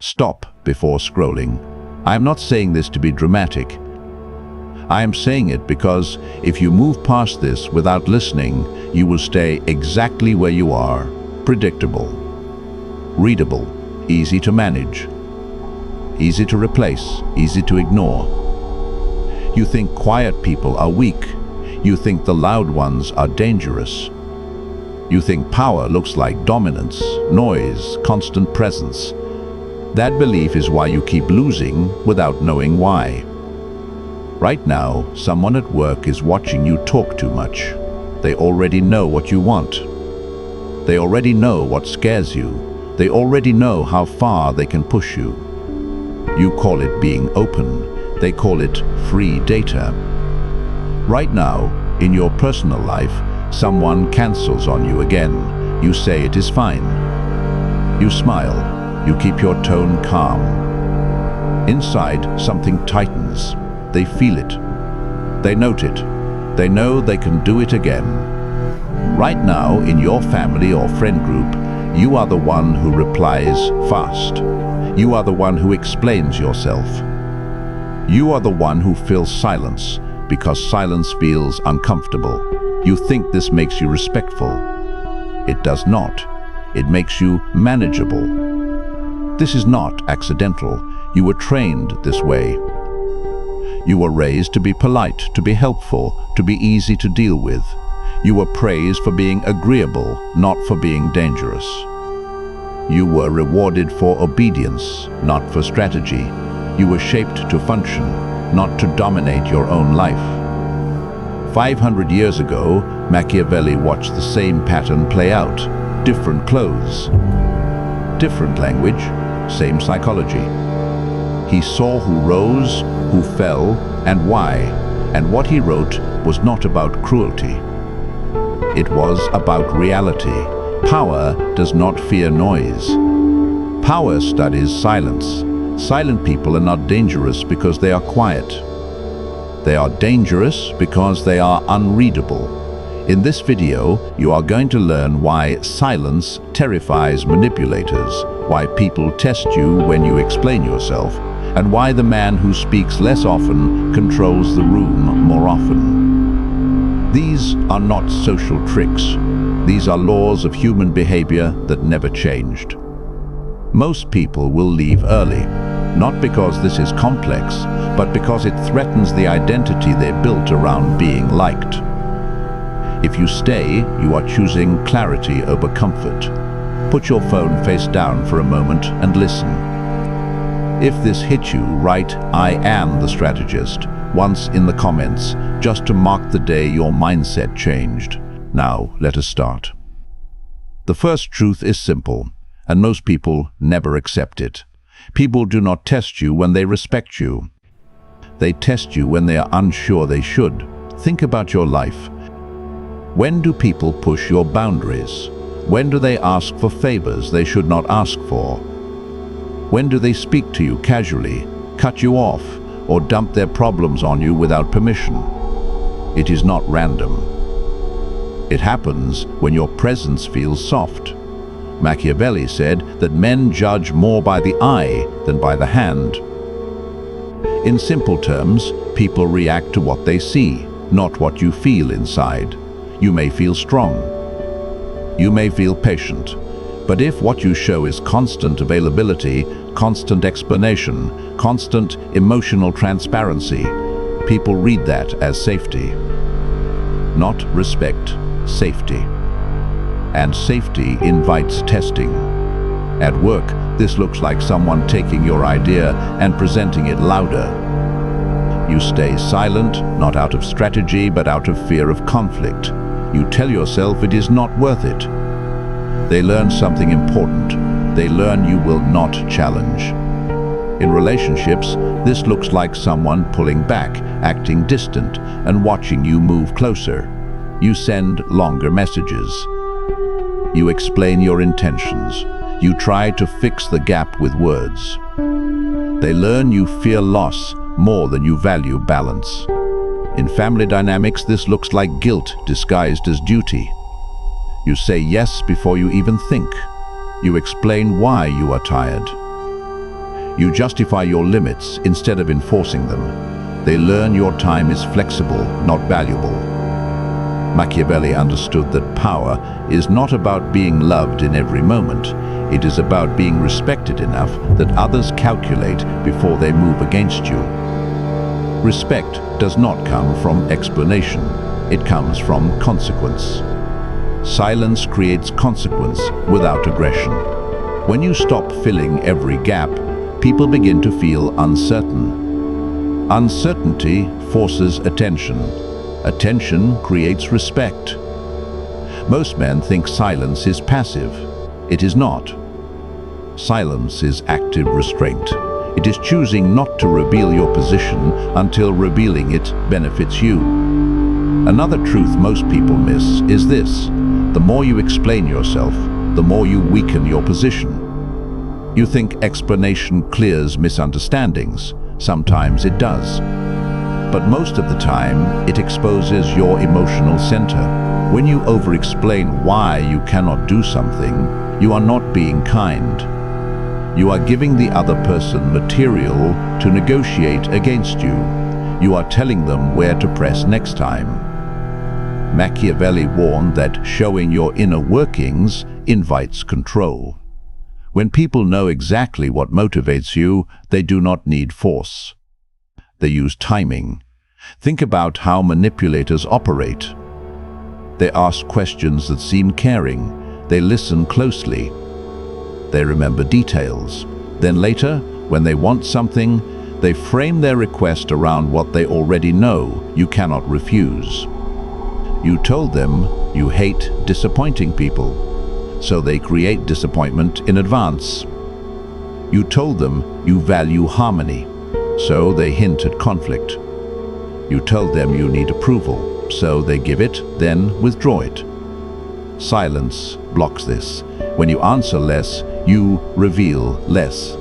Stop before scrolling. I am not saying this to be dramatic. I am saying it because if you move past this without listening, you will stay exactly where you are, predictable, readable, easy to manage, easy to replace, easy to ignore. You think quiet people are weak. You think the loud ones are dangerous. You think power looks like dominance, noise, constant presence. That belief is why you keep losing without knowing why. Right now, someone at work is watching you talk too much. They already know what you want. They already know what scares you. They already know how far they can push you. You call it being open. They call it free data. Right now, in your personal life, someone cancels on you again. You say it is fine. You smile. You keep your tone calm. Inside, something tightens. They feel it. They note it. They know they can do it again. Right now, in your family or friend group, you are the one who replies fast. You are the one who explains yourself. You are the one who fills silence because silence feels uncomfortable. You think this makes you respectful. It does not. It makes you manageable. This is not accidental. You were trained this way. You were raised to be polite, to be helpful, to be easy to deal with. You were praised for being agreeable, not for being dangerous. You were rewarded for obedience, not for strategy. You were shaped to function, not to dominate your own life. 500 years ago, Machiavelli watched the same pattern play out. Different clothes, different language, same psychology. He saw who rose, who fell, and why, and what he wrote was not about cruelty. It was about reality. Power does not fear noise. Power studies silence. Silent people are not dangerous because they are quiet. They are dangerous because they are unreadable. In this video, you are going to learn why silence terrifies manipulators, why people test you when you explain yourself, and why the man who speaks less often controls the room more often. These are not social tricks. These are laws of human behavior that never changed. Most people will leave early, not because this is complex, but because it threatens the identity they built around being liked. If you stay, you are choosing clarity over comfort. Put your phone face down for a moment and listen. If this hit you, write "I am the strategist" once in the comments, just to mark the day your mindset changed. Now, let us start. The first truth is simple, and most people never accept it. People do not test you when they respect you. They test you when they are unsure they should. Think about your life. When do people push your boundaries? When do they ask for favors they should not ask for? When do they speak to you casually, cut you off, or dump their problems on you without permission? It is not random. It happens when your presence feels soft. Machiavelli said that men judge more by the eye than by the hand. In simple terms, people react to what they see, not what you feel inside. You may feel strong. You may feel patient. But if what you show is constant availability, constant explanation, constant emotional transparency, people read that as safety. Not respect, safety. And safety invites testing. At work, this looks like someone taking your idea and presenting it louder. You stay silent, not out of strategy, but out of fear of conflict. You tell yourself it is not worth it. They learn something important. They learn you will not challenge. In relationships, this looks like someone pulling back, acting distant, and watching you move closer. You send longer messages. You explain your intentions. You try to fix the gap with words. They learn you fear loss more than you value balance. In family dynamics, this looks like guilt disguised as duty. You say yes before you even think. You explain why you are tired. You justify your limits instead of enforcing them. They learn your time is flexible, not valuable. Machiavelli understood that power is not about being loved in every moment. It is about being respected enough that others calculate before they move against you. Respect does not come from explanation. It comes from consequence. Silence creates consequence without aggression. When you stop filling every gap, people begin to feel uncertain. Uncertainty forces attention. Attention creates respect. Most men think silence is passive. It is not. Silence is active restraint. It is choosing not to reveal your position until revealing it benefits you. Another truth most people miss is this: the more you explain yourself, the more you weaken your position. You think explanation clears misunderstandings. Sometimes it does. But most of the time, it exposes your emotional center. When you over-explain why you cannot do something, you are not being kind. You are giving the other person material to negotiate against you. You are telling them where to press next time. Machiavelli warned that showing your inner workings invites control. When people know exactly what motivates you, they do not need force. They use timing. Think about how manipulators operate. They ask questions that seem caring. They listen closely. They remember details. Then later, when they want something, they frame their request around what they already know you cannot refuse. You told them you hate disappointing people, so they create disappointment in advance. You told them you value harmony, so they hint at conflict. You told them you need approval, so they give it, then withdraw it. Silence blocks this. When you answer less, you reveal less.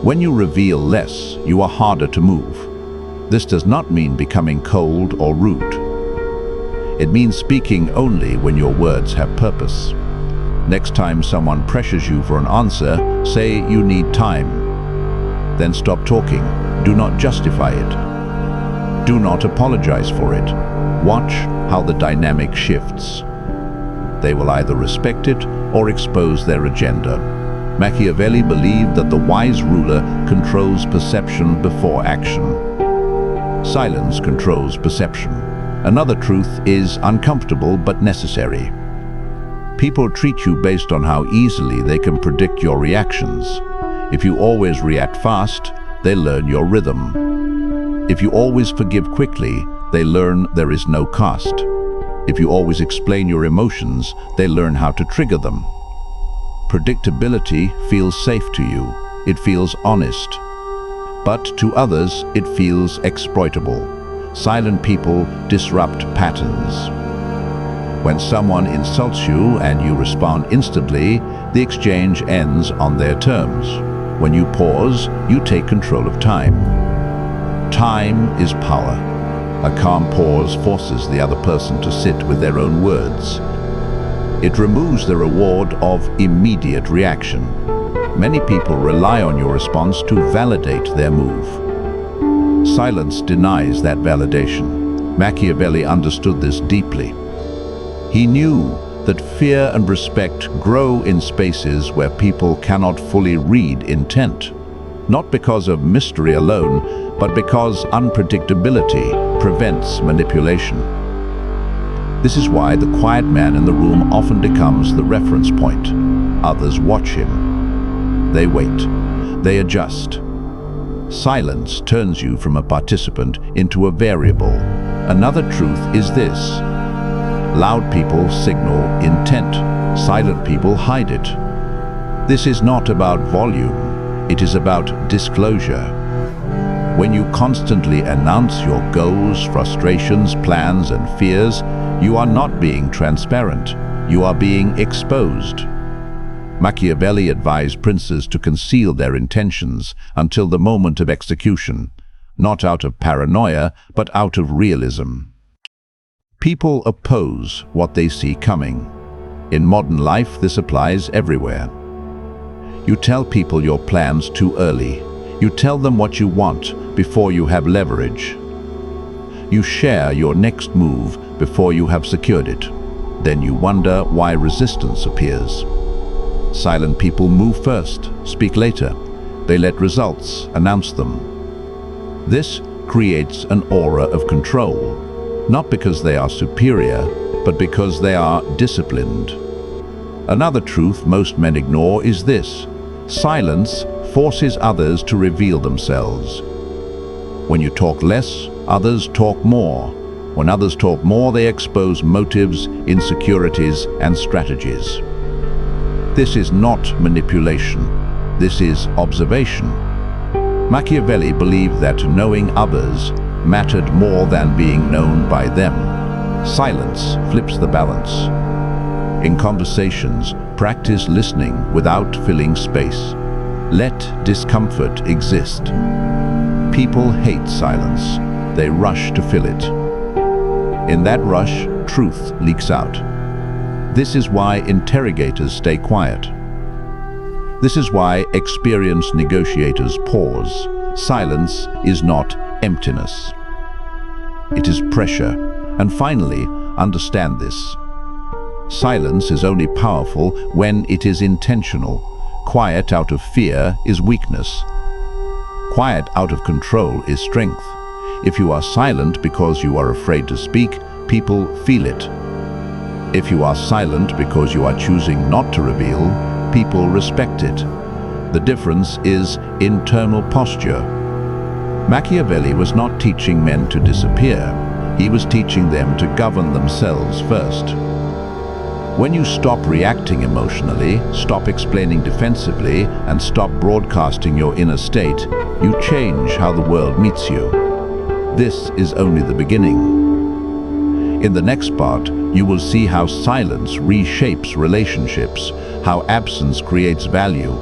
When you reveal less, you are harder to move. This does not mean becoming cold or rude. It means speaking only when your words have purpose. Next time someone pressures you for an answer, say you need time. Then stop talking. Do not justify it. Do not apologize for it. Watch how the dynamic shifts. They will either respect it or expose their agenda. Machiavelli believed that the wise ruler controls perception before action. Silence controls perception. Another truth is uncomfortable but necessary. People treat you based on how easily they can predict your reactions. If you always react fast, they learn your rhythm. If you always forgive quickly, they learn there is no cost. If you always explain your emotions, they learn how to trigger them. Predictability feels safe to you. It feels honest. But to others, it feels exploitable. Silent people disrupt patterns. When someone insults you and you respond instantly, the exchange ends on their terms. When you pause, you take control of time. Time is power. A calm pause forces the other person to sit with their own words. It removes the reward of immediate reaction. Many people rely on your response to validate their move. Silence denies that validation. Machiavelli understood this deeply. He knew that fear and respect grow in spaces where people cannot fully read intent, not because of mystery alone, but because unpredictability prevents manipulation. This is why the quiet man in the room often becomes the reference point. Others watch him. They wait. They adjust. Silence turns you from a participant into a variable. Another truth is this: loud people signal intent. Silent people hide it. This is not about volume. It is about disclosure. When you constantly announce your goals, frustrations, plans, and fears, you are not being transparent. You are being exposed. Machiavelli advised princes to conceal their intentions until the moment of execution, not out of paranoia, but out of realism. People oppose what they see coming. In modern life, this applies everywhere. You tell people your plans too early. You tell them what you want before you have leverage. You share your next move before you have secured it. Then you wonder why resistance appears. Silent people move first, speak later. They let results announce them. This creates an aura of control, not because they are superior, but because they are disciplined. Another truth most men ignore is this: silence forces others to reveal themselves. When you talk less, others talk more. When others talk more, they expose motives, insecurities, and strategies. This is not manipulation. This is observation. Machiavelli believed that knowing others mattered more than being known by them. Silence flips the balance. In conversations, practice listening without filling space. Let discomfort exist. People hate silence. They rush to fill it. In that rush, truth leaks out. This is why interrogators stay quiet. This is why experienced negotiators pause. Silence is not emptiness. It is pressure. And finally, understand this. Silence is only powerful when it is intentional. Quiet out of fear is weakness. Quiet out of control is strength. If you are silent because you are afraid to speak, people feel it. If you are silent because you are choosing not to reveal, people respect it. The difference is internal posture. Machiavelli was not teaching men to disappear. He was teaching them to govern themselves first. When you stop reacting emotionally, stop explaining defensively, and stop broadcasting your inner state, you change how the world meets you. This is only the beginning. In the next part, you will see how silence reshapes relationships, how absence creates value,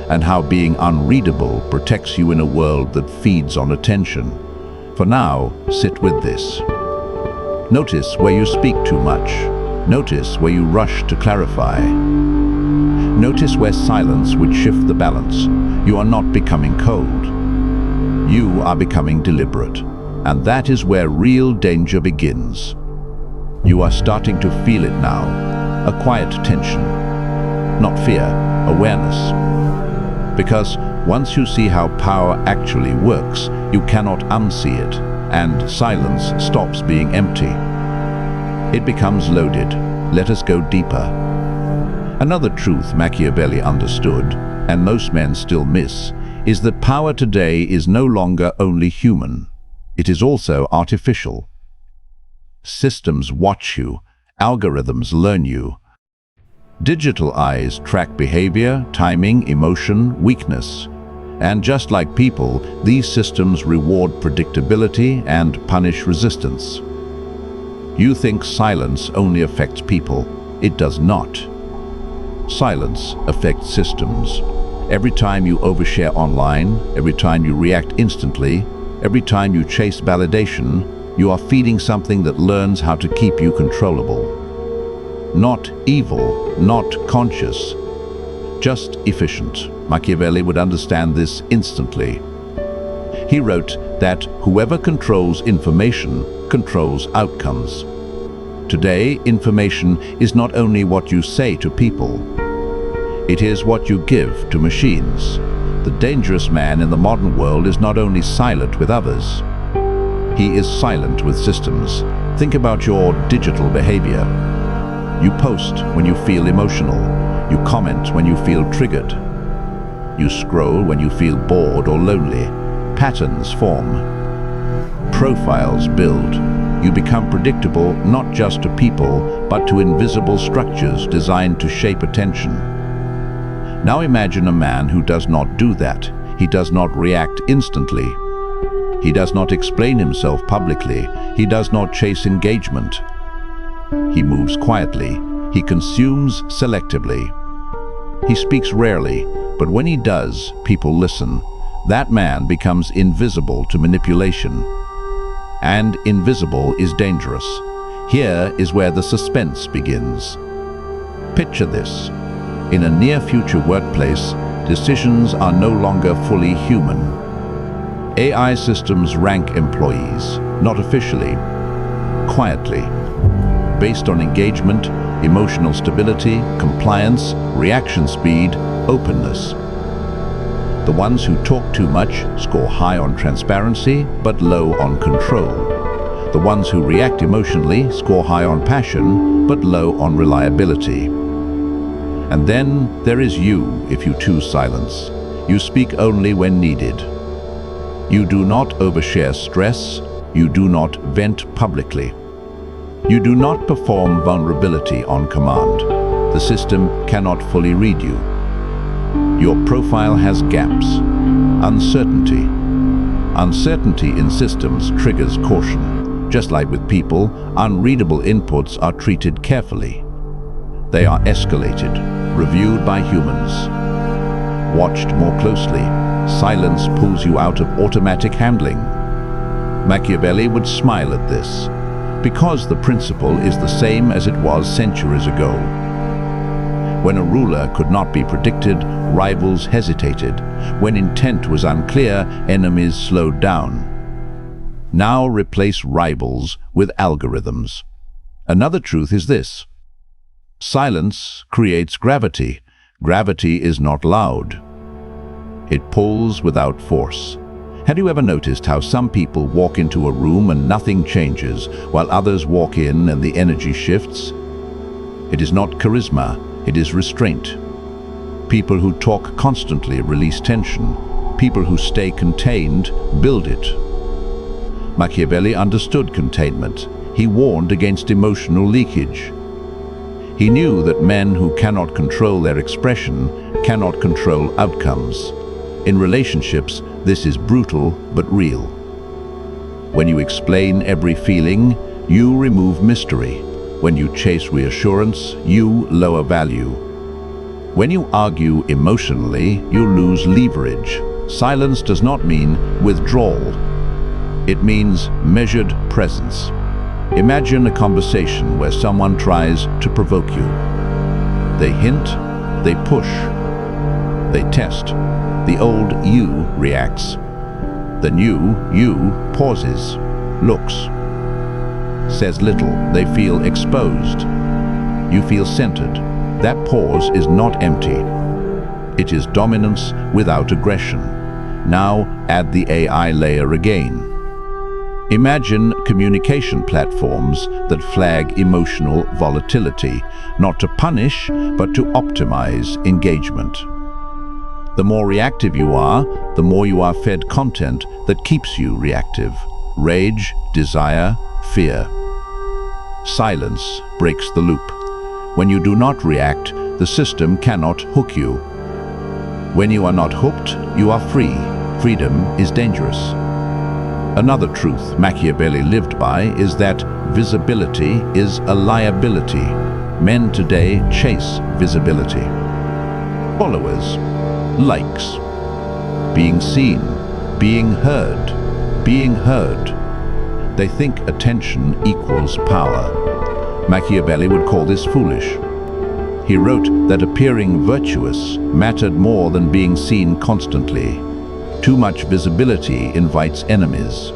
and how being unreadable protects you in a world that feeds on attention. For now, sit with this. Notice where you speak too much. Notice where you rush to clarify. Notice where silence would shift the balance. You are not becoming cold. You are becoming deliberate. And that is where real danger begins. You are starting to feel it now. A quiet tension. Not fear, awareness. Because once you see how power actually works, you cannot unsee it, and silence stops being empty. It becomes loaded. Let us go deeper. Another truth Machiavelli understood, and most men still miss, is that power today is no longer only human. It is also artificial. Systems watch you. Algorithms learn you. Digital eyes track behavior, timing, emotion, weakness. And just like people, these systems reward predictability and punish resistance. You think silence only affects people. It does not. Silence affects systems. Every time you overshare online, every time you react instantly, every time you chase validation, you are feeding something that learns how to keep you controllable. Not evil, not conscious, just efficient. Machiavelli would understand this instantly. He wrote that whoever controls information controls outcomes. Today, information is not only what you say to people, it is what you give to machines. The dangerous man in the modern world is not only silent with others, he is silent with systems. Think about your digital behavior. You post when you feel emotional. You comment when you feel triggered. You scroll when you feel bored or lonely. Patterns form. Profiles build. You become predictable not just to people, but to invisible structures designed to shape attention. Now imagine a man who does not do that. He does not react instantly. He does not explain himself publicly. He does not chase engagement. He moves quietly. He consumes selectively. He speaks rarely, but when he does, people listen. That man becomes invisible to manipulation. And invisible is dangerous. Here is where the suspense begins. Picture this. In a near-future workplace, decisions are no longer fully human. AI systems rank employees, not officially, quietly, based on engagement, emotional stability, compliance, reaction speed, openness. The ones who talk too much score high on transparency, but low on control. The ones who react emotionally score high on passion, but low on reliability. And then there is you if you choose silence. You speak only when needed. You do not overshare stress. You do not vent publicly. You do not perform vulnerability on command. The system cannot fully read you. Your profile has gaps. Uncertainty. Uncertainty in systems triggers caution. Just like with people, unreadable inputs are treated carefully. They are escalated, reviewed by humans, watched more closely. Silence pulls you out of automatic handling. Machiavelli would smile at this, because the principle is the same as it was centuries ago. When a ruler could not be predicted, rivals hesitated. When intent was unclear, enemies slowed down. Now replace rivals with algorithms. Another truth is this: silence creates gravity. Gravity is not loud. It pulls without force. Have you ever noticed how some people walk into a room and nothing changes, while others walk in and the energy shifts? It is not charisma, it is restraint. People who talk constantly release tension. People who stay contained build it. Machiavelli understood containment. He warned against emotional leakage. He knew that men who cannot control their expression cannot control outcomes. In relationships, this is brutal but real. When you explain every feeling, you remove mystery. When you chase reassurance, you lower value. When you argue emotionally, you lose leverage. Silence does not mean withdrawal. It means measured presence. Imagine a conversation where someone tries to provoke you. They hint, they push, they test. The old you reacts. The new you pauses, looks, says little. They feel exposed. You feel centered. That pause is not empty. It is dominance without aggression. Now add the AI layer again. Imagine communication platforms that flag emotional volatility, not to punish, but to optimize engagement. The more reactive you are, the more you are fed content that keeps you reactive. Rage, desire, fear. Silence breaks the loop. When you do not react, the system cannot hook you. When you are not hooked, you are free. Freedom is dangerous. Another truth Machiavelli lived by is that visibility is a liability. Men today chase visibility. Followers, likes, being seen, being heard. They think attention equals power. Machiavelli would call this foolish. He wrote that appearing virtuous mattered more than being seen constantly. Too much visibility invites enemies.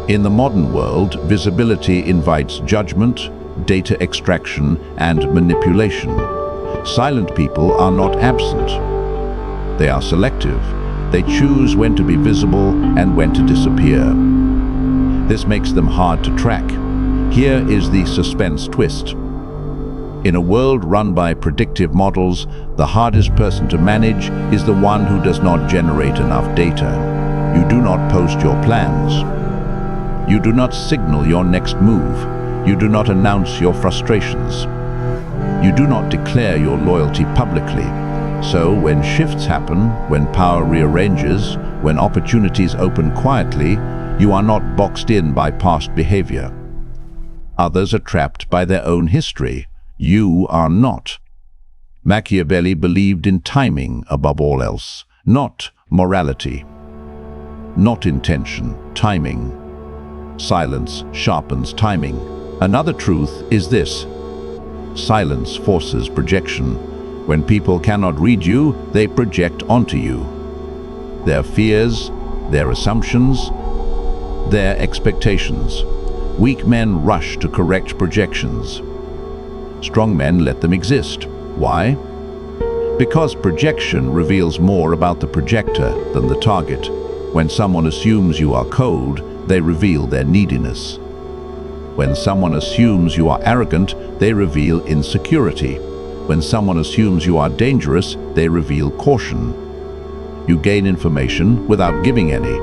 In the modern world, visibility invites judgment, data extraction, and manipulation. Silent people are not absent. They are selective. They choose when to be visible and when to disappear. This makes them hard to track. Here is the suspense twist. In a world run by predictive models, the hardest person to manage is the one who does not generate enough data. You do not post your plans. You do not signal your next move. You do not announce your frustrations. You do not declare your loyalty publicly. So when shifts happen, when power rearranges, when opportunities open quietly, you are not boxed in by past behavior. Others are trapped by their own history. You are not. Machiavelli believed in timing above all else, not morality, not intention, timing. Silence sharpens timing. Another truth is this: silence forces projection. When people cannot read you, they project onto you their fears, their assumptions, their expectations. Weak men rush to correct projections. Strong men let them exist. Why? Because projection reveals more about the projector than the target. When someone assumes you are cold, they reveal their neediness. When someone assumes you are arrogant, they reveal insecurity. When someone assumes you are dangerous, they reveal caution. You gain information without giving any.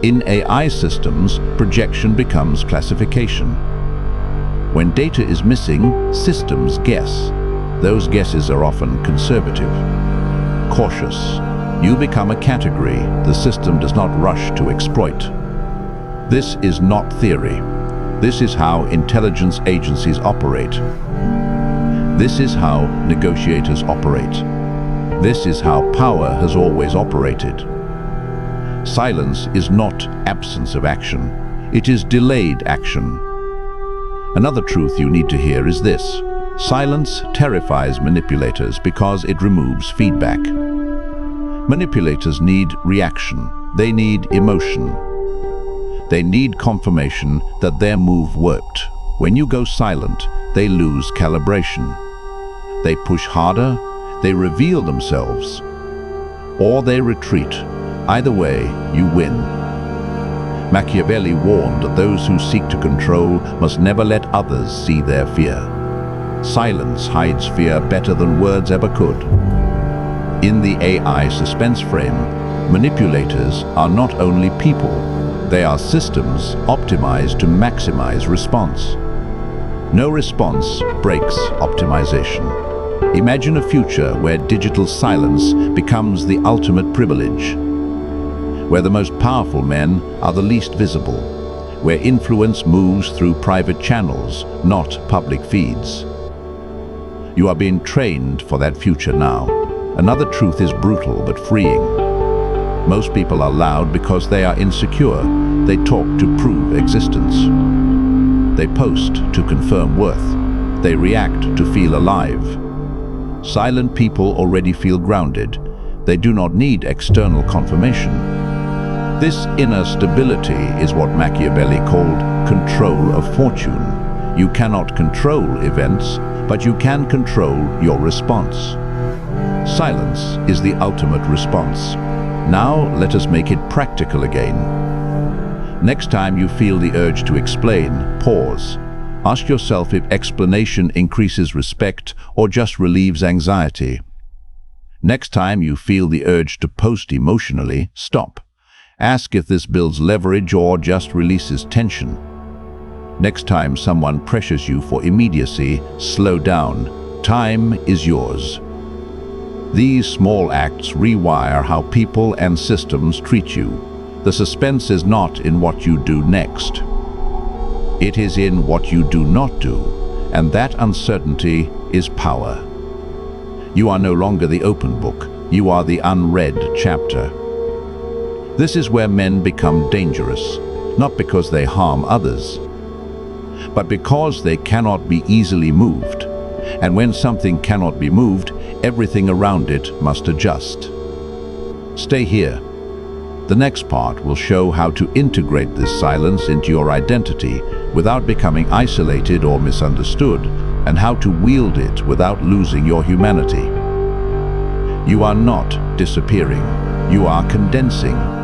In AI systems, projection becomes classification. When data is missing, systems guess. Those guesses are often conservative, cautious. You become a category the system does not rush to exploit. This is not theory. This is how intelligence agencies operate. This is how negotiators operate. This is how power has always operated. Silence is not absence of action. It is delayed action. Another truth you need to hear is this. Silence terrifies manipulators because it removes feedback. Manipulators need reaction. They need emotion. They need confirmation that their move worked. When you go silent, they lose calibration. They push harder, they reveal themselves, or they retreat. Either way, you win. Machiavelli warned that those who seek to control must never let others see their fear. Silence hides fear better than words ever could. In the AI suspense frame, manipulators are not only people, they are systems optimized to maximize response. No response breaks optimization. Imagine a future where digital silence becomes the ultimate privilege, where the most powerful men are the least visible, where influence moves through private channels, not public feeds. You are being trained for that future now. Another truth is brutal but freeing. Most people are loud because they are insecure. They talk to prove existence. They post to confirm worth. They react to feel alive. Silent people already feel grounded. They do not need external confirmation. This inner stability is what Machiavelli called control of fortune. You cannot control events, but you can control your response. Silence is the ultimate response. Now let us make it practical again. Next time you feel the urge to explain, pause. Ask yourself if explanation increases respect or just relieves anxiety. Next time you feel the urge to post emotionally, stop. Ask if this builds leverage or just releases tension. Next time someone pressures you for immediacy, slow down. Time is yours. These small acts rewire how people and systems treat you. The suspense is not in what you do next. It is in what you do not do, and that uncertainty is power. You are no longer the open book, you are the unread chapter. This is where men become dangerous, not because they harm others, but because they cannot be easily moved. And when something cannot be moved, everything around it must adjust. Stay here. The next part will show how to integrate this silence into your identity without becoming isolated or misunderstood, and how to wield it without losing your humanity. You are not disappearing. You are condensing.